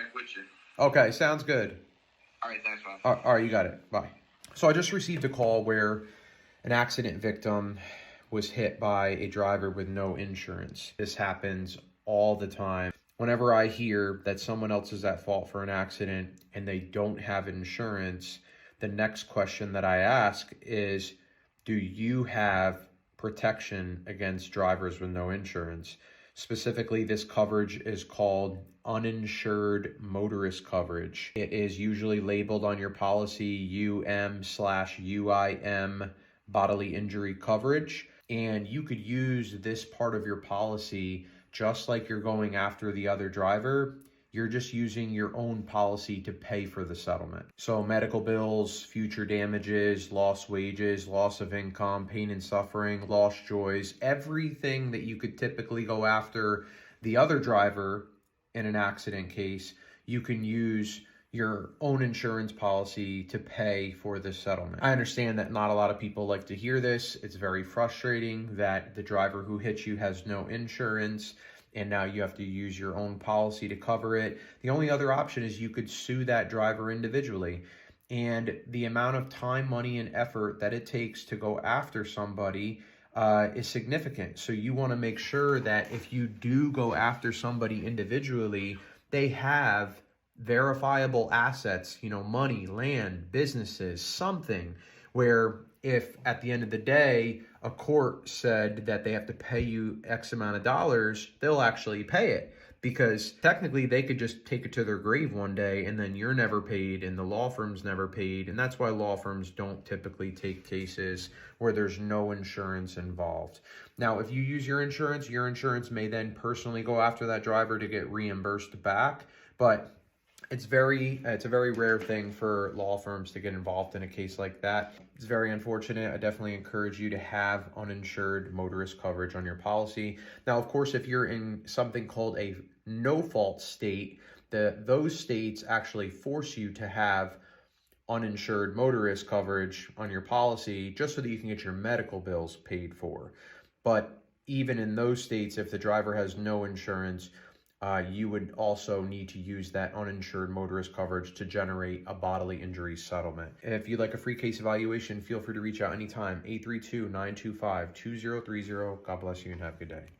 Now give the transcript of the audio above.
back with you. Okay, sounds good. All right, thanks, man. All right, you got it. Bye. So I just received a call where an accident victim was hit by a driver with no insurance. This happens all the time. Whenever I hear that someone else is at fault for an accident and they don't have insurance, the next question that I ask is, do you have protection against drivers with no insurance? Specifically, this coverage is called uninsured motorist coverage. It is usually labeled on your policy UM/UIM bodily injury coverage. And you could use this part of your policy just like you're going after the other driver. You're just using your own policy to pay for the settlement. So medical bills, future damages, lost wages, loss of income, pain and suffering, lost joys, everything that you could typically go after the other driver in an accident case, you can use your own insurance policy to pay for this settlement. I understand that not a lot of people like to hear this. It's very frustrating that the driver who hit you has no insurance and now you have to use your own policy to cover it. The only other option is you could sue that driver individually. And the amount of time, money, and effort that it takes to go after somebody is significant. So you want to make sure that if you do go after somebody individually, they have verifiable assets, money, land, businesses, something where if at the end of the day, a court said that they have to pay you X amount of dollars, they'll actually pay it, because technically they could just take it to their grave one day and then you're never paid and the law firm's never paid. And that's why law firms don't typically take cases where there's no insurance involved. Now, if you use your insurance may then personally go after that driver to get reimbursed back, but it's a very rare thing for law firms to get involved in a case like that. It's very unfortunate. I definitely encourage you to have uninsured motorist coverage on your policy. Now, of course, if you're in something called a no-fault state, those states actually force you to have uninsured motorist coverage on your policy just so that you can get your medical bills paid for. But even in those states, if the driver has no insurance, you would also need to use that uninsured motorist coverage to generate a bodily injury settlement. If you'd like a free case evaluation, feel free to reach out anytime, 832-925-2030. God bless you and have a good day.